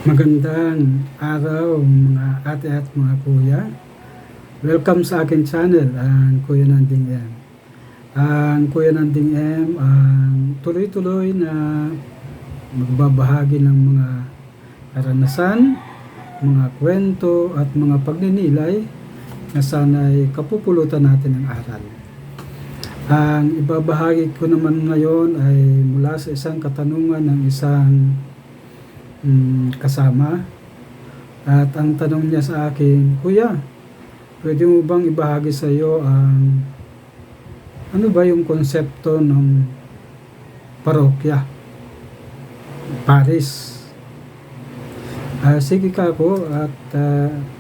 Magandang araw mga ate at mga kuya. Welcome sa akin channel, ang Kuya Nanding M. Ang Kuya Nanding M ang tuloy-tuloy na magbabahagi ng mga karanasan, mga kwento at mga pagninilay na sana'y kapupulutan natin ng aral. Ang ibabahagi ko naman ngayon ay mula sa isang katanungan ng isang kasama, at ang tanong niya sa akin, Kuya, pwede mo bang ibahagi sa iyo ang ano ba yung konsepto ng parokya, paris? Sige ka po, at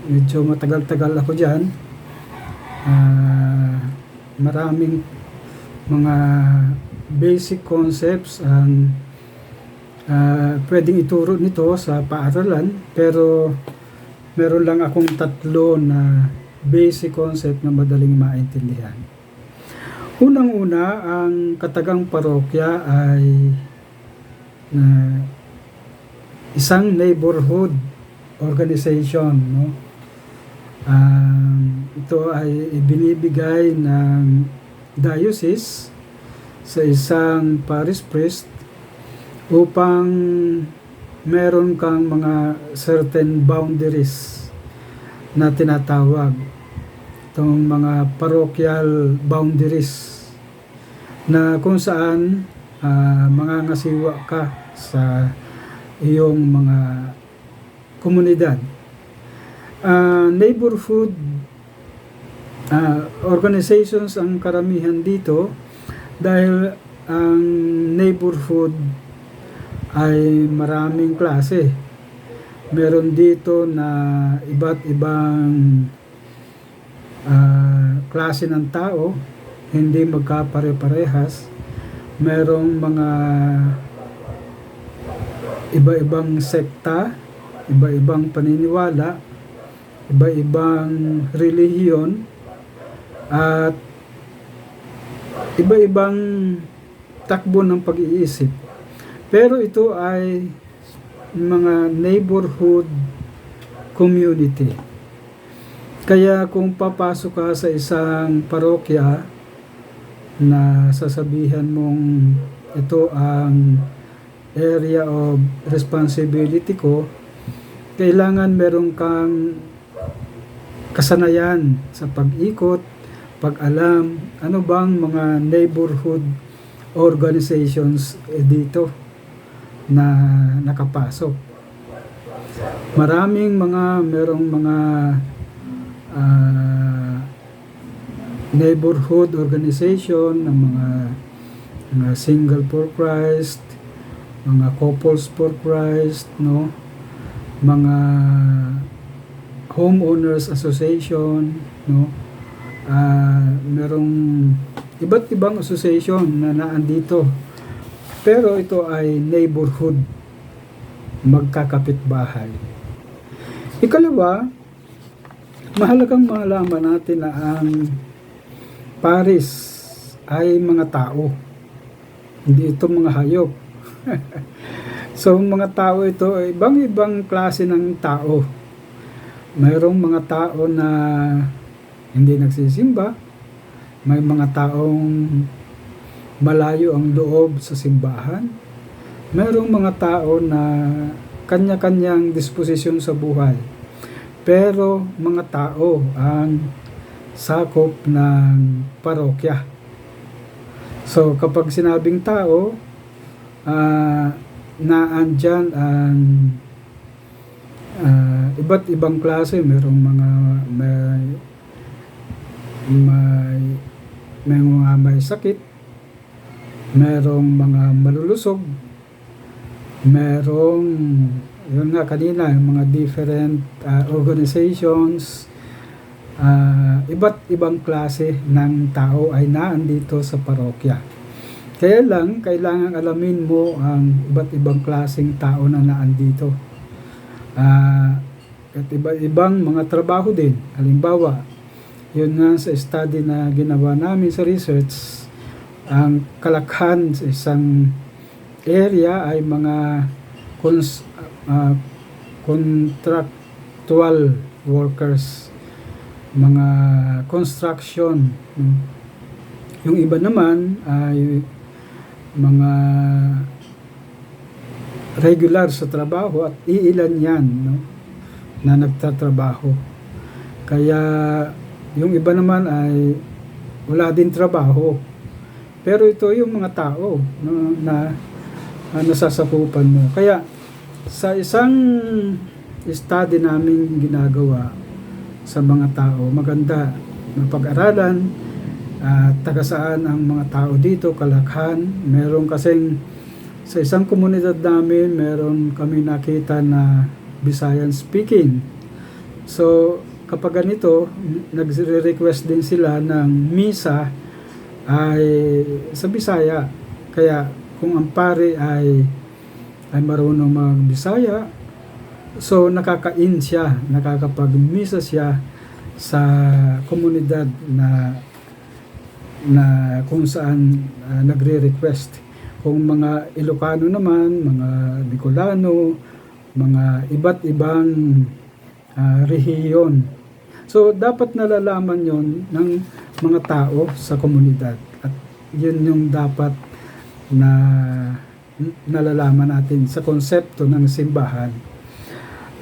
medyo matagal-tagal ako dyan. Maraming mga basic concepts ang pwedeng ituro nito sa paaralan, pero meron lang akong tatlo na basic concept na madaling maintindihan. Unang-una, ang katagang parokya ay isang neighborhood organization, no? Ito ay ibinibigay ng diocese sa isang parish priest upang meron kang mga certain boundaries na tinatawag, itong mga parochial boundaries, na kung saan mangangasiwa ka sa iyong mga komunidad. Neighborhood organizations ang karamihan dito, dahil ang neighborhood ay maraming klase. Meron dito na iba't ibang klase ng tao, hindi magkapare-parehas. Merong mga iba-ibang sekta, iba-ibang paniniwala, iba-ibang relihiyon, at iba-ibang takbo ng pag-iisip. Pero ito ay mga neighborhood community. Kaya kung papasok ka sa isang parokya na sasabihan mong ito ang area of responsibility ko, kailangan meron kang kasanayan sa pag-ikot, pag-alam ano bang mga neighborhood organizations dito na nakapasok. Merong mga neighborhood organization ng mga single for Christ, mga couples for Christ, no? Mga homeowners association, no? Merong iba't ibang association na naandito. Pero ito ay neighborhood, magkakapitbahay. Ikalawa, mahalagang malaman natin na ang paris ay mga tao, hindi ito mga hayop. So mga tao ito, ibang-ibang klase ng tao. Mayroong mga tao na hindi nagsisimba, may mga taong malayo ang loob sa simbahan, mayroong mga tao na kanya-kanyang disposisyon sa buhay, pero mga tao ang sakop ng parokya. So kapag sinabing tao, naandyan ang iba't ibang klase. Merong mga may sakit, merong mga malulusog, merong yun nga kanina, yung mga different organizations, iba't ibang klase ng tao ay naandito sa parokya. Kaya lang, kailangan alamin mo ang iba't ibang klaseng tao na naandito. At iba't-ibang mga trabaho din. Halimbawa, yun nga sa study na ginawa namin sa research, ang kalakhan sa isang area ay mga contractual workers, mga construction. Yung iba naman ay mga regular sa trabaho at iilan yan, no, na nagtatrabaho. Kaya yung iba naman ay wala din trabaho. Pero ito yung mga tao, no, na nasasakupan mo. Kaya sa isang study namin ginagawa sa mga tao, maganda na pag-aralan taga saan ang mga tao dito, kalakhan. Meron kasing sa isang komunidad namin, meron kami nakita na Visayan speaking. So kapag ganito, nagre-request din sila ng misa ay sa Bisaya. Kaya kung ang pare ay marunong mag-Bisaya, so nakaka-in siya, nakakapag-misa siya sa komunidad na kung saan nagre-request. Kung mga Ilocano naman, mga Bicolano, mga iba't ibang rehiyon. So dapat nalalaman yon ng mga tao sa komunidad, at yun yung dapat na nalalaman natin sa konsepto ng simbahan.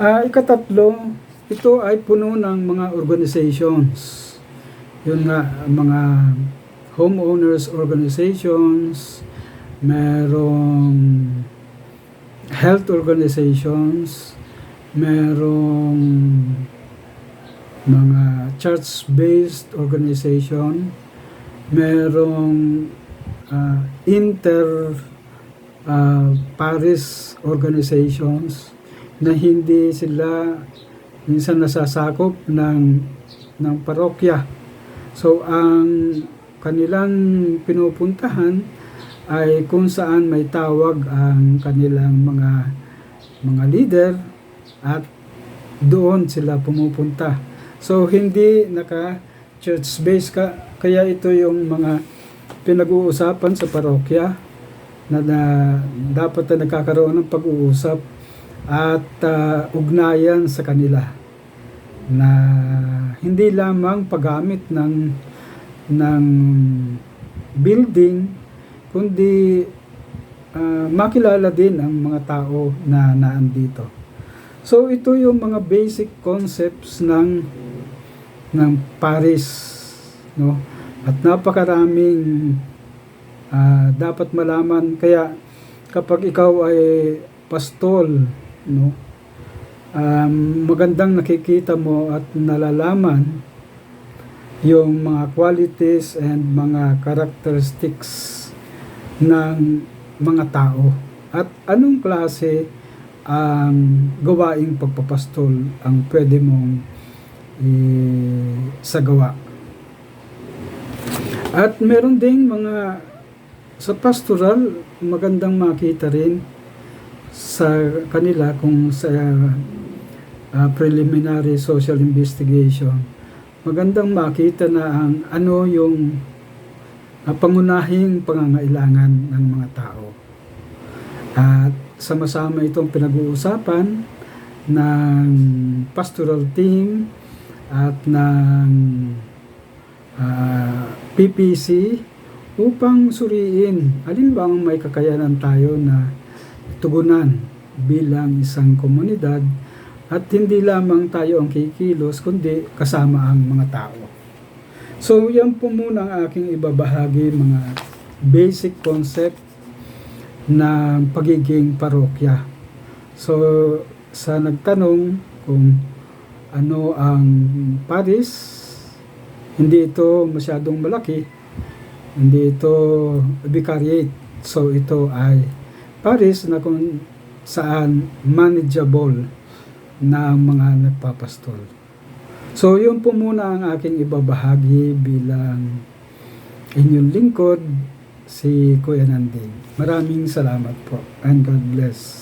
Ikatatlo, ito ay puno ng mga organizations. Yun nga, mga homeowners organizations, merong health organizations, merong mga church-based organization, merong parish organizations na hindi sila minsan nasasakop ng parokya. So ang kanilang pinupuntahan ay kung saan may tawag ang kanilang mga leader, at doon sila pumupunta. So hindi naka-church base kaya ito yung mga pinag-uusapan sa parokya na dapat na nagkakaroon ng pag-uusap at ugnayan sa kanila, na hindi lamang paggamit ng building, kundi makilala din ang mga tao na naandito. So ito yung mga basic concepts ng parish, no? At napakaraming dapat malaman. Kaya kapag ikaw ay pastol, no, magandang nakikita mo at nalalaman yung mga qualities and mga characteristics ng mga tao, at anong klase ang gawaing pagpapastol ang pwede mong isagawa. At meron ding mga sa pastoral, magandang makita rin sa kanila kung sa preliminary social investigation, magandang makita na ano yung pangunahing pangangailangan ng mga tao. At sama-sama itong pinag-uusapan ng pastoral team at ng PPC upang suriin alin bang may kakayanan tayo na tugunan bilang isang komunidad, at hindi lamang tayo ang kikilos kundi kasama ang mga tao. So yan po muna ang aking ibabahagi, mga basic concept ng pagiging parokya. So sa nagtanong kung ano ang parish, hindi ito masyadong malaki, hindi ito vicariate. So ito ay parish na kung saan manageable na mga nagpapastol. So yun po muna ang aking ibabahagi bilang inyong lingkod, si Kuya Nanding. Maraming salamat po, and God bless.